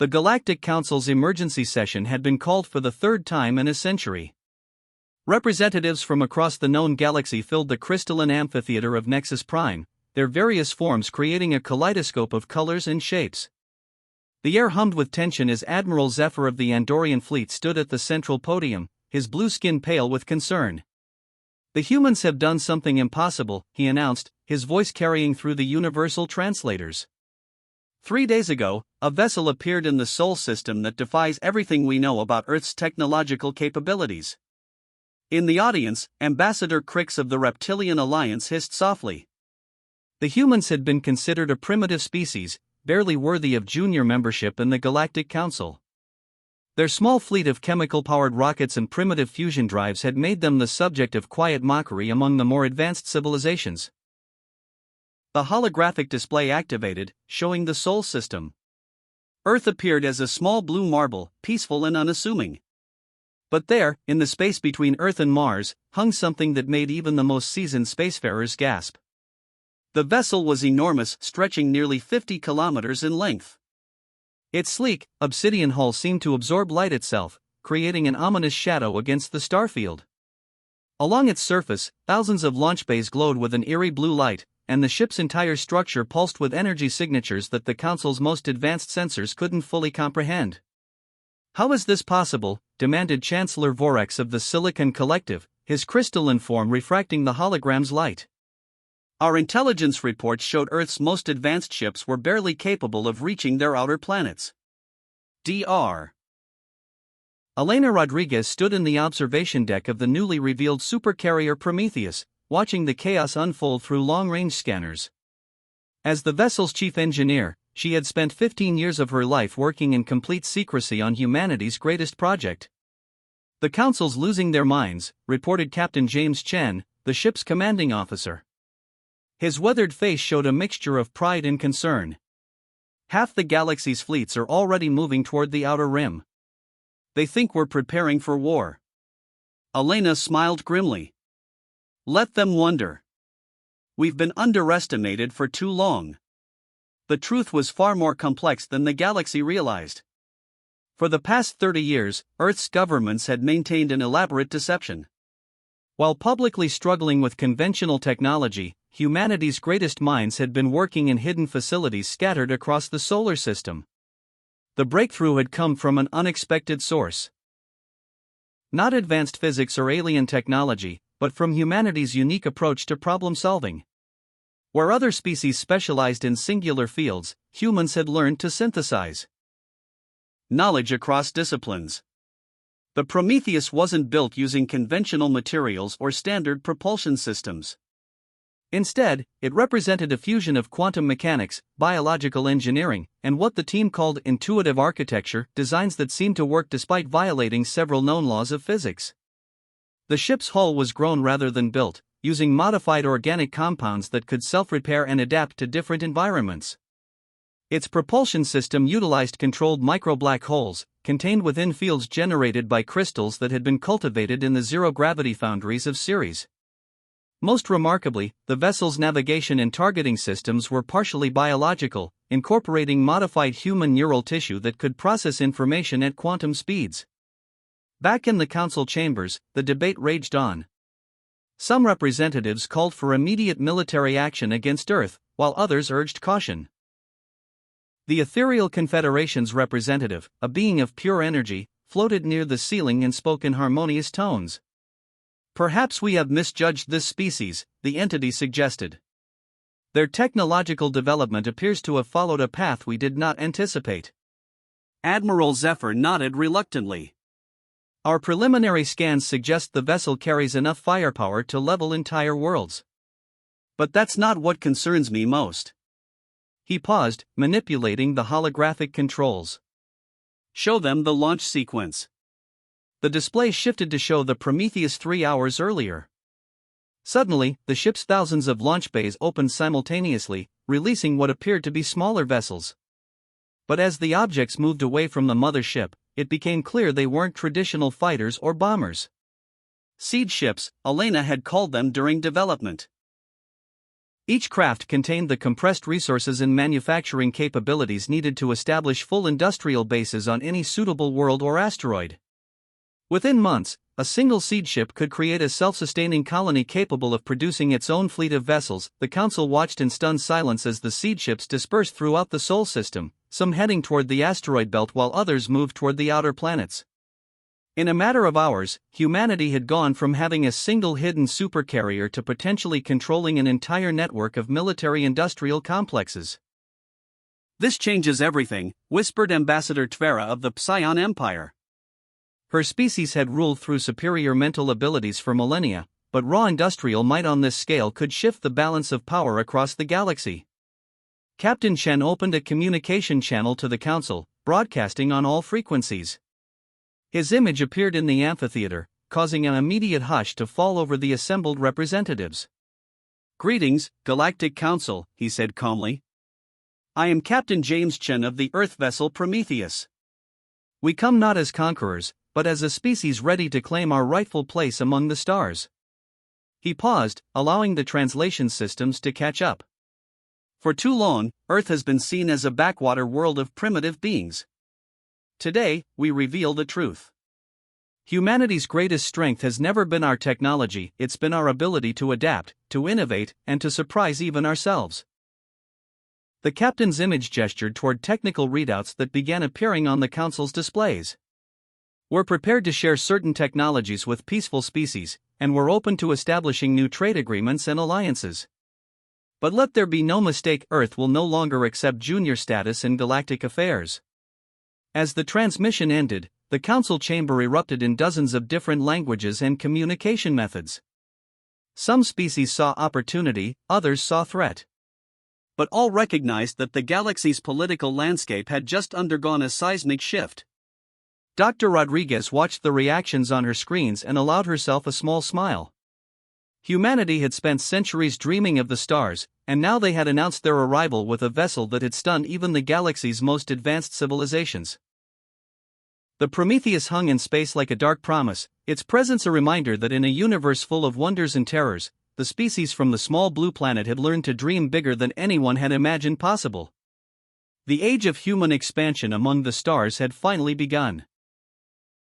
The Galactic Council's emergency session had been called for the third time in a century. Representatives from across the known galaxy filled the crystalline amphitheater of Nexus Prime, their various forms creating a kaleidoscope of colors and shapes. The air hummed with tension as Admiral Zephyr of the Andorian fleet stood at the central podium, his blue skin pale with concern. "The humans have done something impossible," he announced, his voice carrying through the universal translators. 3 days ago, a vessel appeared in the Sol system that defies everything we know about Earth's technological capabilities. In the audience, Ambassador Crix of the Reptilian Alliance hissed softly. The humans had been considered a primitive species, barely worthy of junior membership in the Galactic Council. Their small fleet of chemical-powered rockets and primitive fusion drives had made them the subject of quiet mockery among the more advanced civilizations. The holographic display activated, showing the Sol system. Earth appeared as a small blue marble, peaceful and unassuming. But there, in the space between Earth and Mars, hung something that made even the most seasoned spacefarers gasp. The vessel was enormous, stretching nearly 50 kilometers in length. Its sleek, obsidian hull seemed to absorb light itself, creating an ominous shadow against the starfield. Along its surface, thousands of launch bays glowed with an eerie blue light, and the ship's entire structure pulsed with energy signatures that the Council's most advanced sensors couldn't fully comprehend. "How is this possible?" demanded Chancellor Vorax of the Silicon Collective, his crystalline form refracting the hologram's light. "Our intelligence reports showed Earth's most advanced ships were barely capable of reaching their outer planets." Dr. Elena Rodriguez stood in the observation deck of the newly revealed supercarrier Prometheus, watching the chaos unfold through long-range scanners. As the vessel's chief engineer, she had spent 15 years of her life working in complete secrecy on humanity's greatest project. "The Council's losing their minds," reported Captain James Chen, the ship's commanding officer. His weathered face showed a mixture of pride and concern. "Half the galaxy's fleets are already moving toward the outer rim. They think we're preparing for war." Elena smiled grimly. "Let them wonder. We've been underestimated for too long." The truth was far more complex than the galaxy realized. For the past 30 years, Earth's governments had maintained an elaborate deception. While publicly struggling with conventional technology, humanity's greatest minds had been working in hidden facilities scattered across the solar system. The breakthrough had come from an unexpected source. Not advanced physics or alien technology, but from humanity's unique approach to problem-solving. Where other species specialized in singular fields, humans had learned to synthesize knowledge across disciplines. The Prometheus wasn't built using conventional materials or standard propulsion systems. Instead, it represented a fusion of quantum mechanics, biological engineering, and what the team called intuitive architecture, designs that seemed to work despite violating several known laws of physics. The ship's hull was grown rather than built, using modified organic compounds that could self-repair and adapt to different environments. Its propulsion system utilized controlled micro-black holes, contained within fields generated by crystals that had been cultivated in the zero-gravity foundries of Ceres. Most remarkably, the vessel's navigation and targeting systems were partially biological, incorporating modified human neural tissue that could process information at quantum speeds. Back in the council chambers, the debate raged on. Some representatives called for immediate military action against Earth, while others urged caution. The ethereal confederation's representative, a being of pure energy, floated near the ceiling and spoke in harmonious tones. "Perhaps we have misjudged this species," the entity suggested. "Their technological development appears to have followed a path we did not anticipate." Admiral Zephyr nodded reluctantly. "Our preliminary scans suggest the vessel carries enough firepower to level entire worlds. But that's not what concerns me most." He paused, manipulating the holographic controls. "Show them the launch sequence." The display shifted to show the Prometheus 3 hours earlier. Suddenly, the ship's thousands of launch bays opened simultaneously, releasing what appeared to be smaller vessels. But as the objects moved away from the mother ship, it became clear they weren't traditional fighters or bombers. Seed ships, Elena had called them during development. Each craft contained the compressed resources and manufacturing capabilities needed to establish full industrial bases on any suitable world or asteroid. Within months, a single seed ship could create a self-sustaining colony capable of producing its own fleet of vessels. The Council watched in stunned silence as the seed ships dispersed throughout the Sol system, some heading toward the asteroid belt while others moved toward the outer planets. In a matter of hours, humanity had gone from having a single hidden supercarrier to potentially controlling an entire network of military-industrial complexes. "This changes everything," whispered Ambassador Tvera of the Psion Empire. Her species had ruled through superior mental abilities for millennia, but raw industrial might on this scale could shift the balance of power across the galaxy. Captain Chen opened a communication channel to the Council, broadcasting on all frequencies. His image appeared in the amphitheater, causing an immediate hush to fall over the assembled representatives. "Greetings, Galactic Council," he said calmly. "I am Captain James Chen of the Earth vessel Prometheus. We come not as conquerors, but as a species ready to claim our rightful place among the stars." He paused, allowing the translation systems to catch up. "For too long, Earth has been seen as a backwater world of primitive beings. Today, we reveal the truth. Humanity's greatest strength has never been our technology, it's been our ability to adapt, to innovate, and to surprise even ourselves." The captain's image gestured toward technical readouts that began appearing on the Council's displays. "We're prepared to share certain technologies with peaceful species, and we're open to establishing new trade agreements and alliances. But let there be no mistake, Earth will no longer accept junior status in galactic affairs." As the transmission ended, the Council chamber erupted in dozens of different languages and communication methods. Some species saw opportunity, others saw threat. But all recognized that the galaxy's political landscape had just undergone a seismic shift. Dr. Rodriguez watched the reactions on her screens and allowed herself a small smile. Humanity had spent centuries dreaming of the stars, and now they had announced their arrival with a vessel that had stunned even the galaxy's most advanced civilizations. The Prometheus hung in space like a dark promise, its presence a reminder that in a universe full of wonders and terrors, the species from the small blue planet had learned to dream bigger than anyone had imagined possible. The age of human expansion among the stars had finally begun.